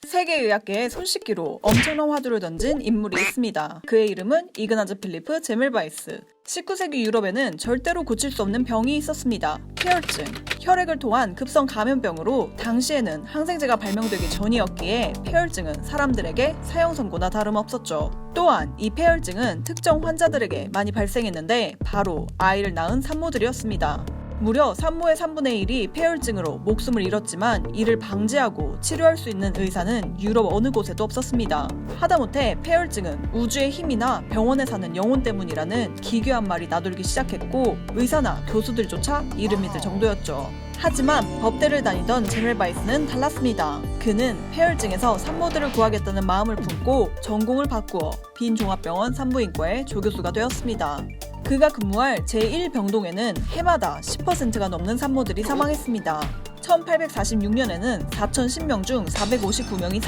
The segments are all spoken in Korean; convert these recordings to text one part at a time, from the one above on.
세계의학계의 손 씻기로 엄청난 화두를 던진 인물이 있습니다. 그의 이름은 이그나즈 필리프 제멜바이스. 19세기 유럽에는 절대로 고칠 수 없는 병이 있었습니다. 폐혈증. 혈액을 통한 급성 감염병으로 당시에는 항생제가 발명되기 전이었기에 폐혈증은 사람들에게 사형 선고나 다름없었죠. 또한 이 폐혈증은 특정 환자들에게 많이 발생했는데 바로 아이를 낳은 산모들이었습니다. 무려 산모의 3분의 1이 폐혈증으로 목숨을 잃었지만 이를 방지하고 치료할 수 있는 의사는 유럽 어느 곳에도 없었습니다. 하다못해 폐혈증은 우주의 힘이나 병원에 사는 영혼 때문이라는 기괴한 말이 나돌기 시작했고 의사나 교수들조차 이를 믿을 정도였죠. 하지만 법대를 다니던 제멜바이스는 달랐습니다. 그는 폐혈증에서 산모들을 구하겠다는 마음을 품고 전공을 바꾸어 빈종합병원 산부인과의 조교수가 되었습니다. 그가 근무할 제1병동에는 해마다 10%가 넘는 산모들이 사망했습니다. 1846년에는 4,010명 중 459명이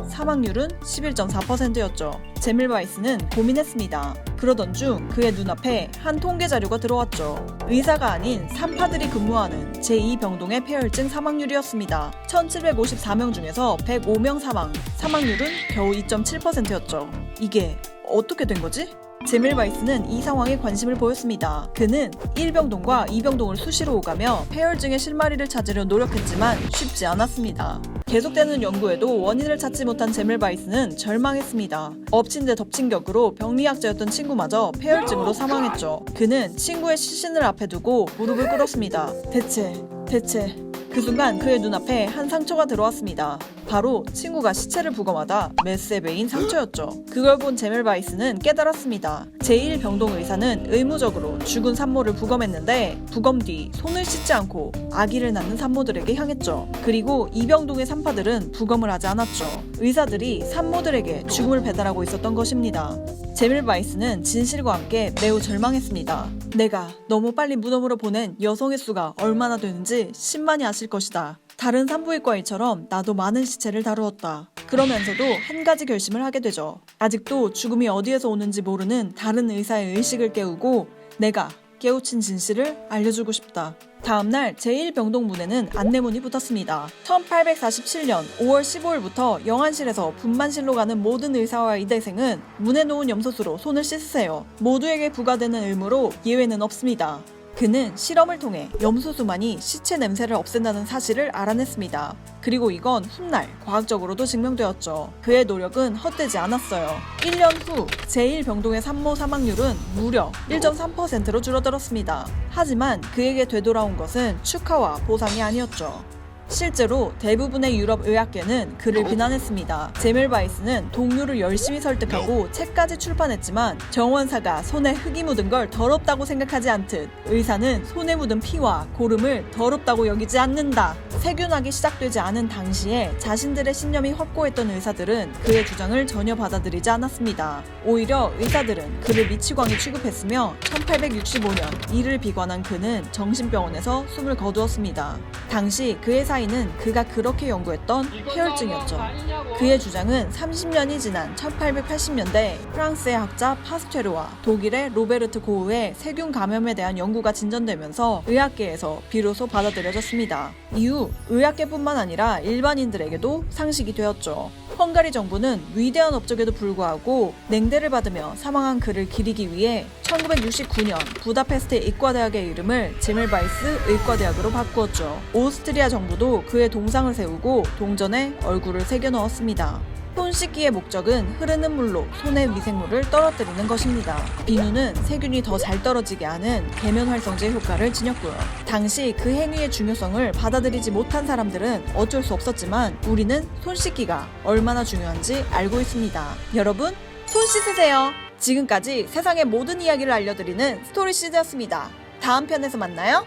사망률은 11.4%였죠. 제멜바이스는 고민했습니다. 그러던 중 그의 눈앞에 한 통계 자료가 들어왔죠. 의사가 아닌 산파들이 근무하는 제2병동의 폐혈증 사망률이었습니다. 1,754명 중에서 105명 사망률은 겨우 2.7%였죠. 이게 어떻게 된 거지? 제멜바이스는 이 상황에 관심을 보였습니다. 그는 1병동과 2병동을 수시로 오가며 폐혈증의 실마리를 찾으려 노력했지만 쉽지 않았습니다. 계속되는 연구에도 원인을 찾지 못한 제멜바이스는 절망했습니다. 엎친 데 덮친 격으로 병리학자였던 친구마저 폐혈증으로 사망했죠. 그는 친구의 시신을 앞에 두고 무릎을 꿇었습니다. 대체 그 순간 그의 눈앞에 한 상처가 들어왔습니다. 바로 친구가 시체를 부검하다 메스에 베인 상처였죠. 그걸 본 제멜바이스는 깨달았습니다. 제1병동 의사는 의무적으로 죽은 산모를 부검했는데 부검 뒤 손을 씻지 않고 아기를 낳는 산모들에게 향했죠. 그리고 2병동의 산파들은 부검을 하지 않았죠. 의사들이 산모들에게 죽음을 배달하고 있었던 것입니다. 제멜바이스는 진실과 함께 매우 절망했습니다. 내가 너무 빨리 무덤으로 보낸 여성의 수가 얼마나 되는지 신만이 아실 것이다. 다른 산부인과의처럼 나도 많은 시체를 다루었다. 그러면서도 한 가지 결심을 하게 되죠. 아직도 죽음이 어디에서 오는지 모르는 다른 의사의 의식을 깨우고 내가 깨우친 진실을 알려주고 싶다. 다음날 제1병동 문에는 안내문이 붙었습니다. 1847년 5월 15일부터 영안실에서 분만실로 가는 모든 의사와 의대생은 문에 놓은 염소수로 손을 씻으세요. 모두에게 부과되는 의무로 예외는 없습니다. 그는 실험을 통해 염소수만이 시체 냄새를 없앤다는 사실을 알아냈습니다. 그리고 이건 훗날 과학적으로도 증명되었죠. 그의 노력은 헛되지 않았어요. 1년 후 제1병동의 산모 사망률은 무려 1.3%로 줄어들었습니다. 하지만 그에게 되돌아온 것은 축하와 보상이 아니었죠. 실제로 대부분의 유럽 의학계는 그를 비난했습니다. 제멜바이스는 동료를 열심히 설득하고 책까지 출판했지만 정원사가 손에 흙이 묻은 걸 더럽다고 생각하지 않듯 의사는 손에 묻은 피와 고름을 더럽다고 여기지 않는다. 세균학이 시작되지 않은 당시에 자신들의 신념이 확고했던 의사들은 그의 주장을 전혀 받아들이지 않았습니다. 오히려 의사들은 그를 미치광이 취급했으며 1865년 이를 비관한 그는 정신병원에서 숨을 거두었습니다. 당시 그의 사인은 그가 그렇게 연구했던 폐혈증이었죠. 그의 주장은 30년이 지난 1880년대 프랑스의 학자 파스테르와 독일의 로베르트 고흐의 세균 감염에 대한 연구가 진전되면서 의학계에서 비로소 받아들여졌습니다. 이후 의학계뿐만 아니라 일반인들에게도 상식이 되었죠. 헝가리 정부는 위대한 업적에도 불구하고 냉대를 받으며 사망한 그를 기리기 위해 1969년 부다페스트 의과대학의 이름을 제멜바이스 의과대학으로 바꾸었죠. 오스트리아 정부도 그의 동상을 세우고 동전에 얼굴을 새겨 넣었습니다. 손 씻기의 목적은 흐르는 물로 손의 미생물을 떨어뜨리는 것입니다. 비누는 세균이 더 잘 떨어지게 하는 계면활성제 효과를 지녔고요. 당시 그 행위의 중요성을 받아들이지 못한 사람들은 어쩔 수 없었지만 우리는 손 씻기가 얼마나 중요한지 알고 있습니다. 여러분, 손 씻으세요. 지금까지 세상의 모든 이야기를 알려드리는 스토리시즈였습니다. 다음 편에서 만나요.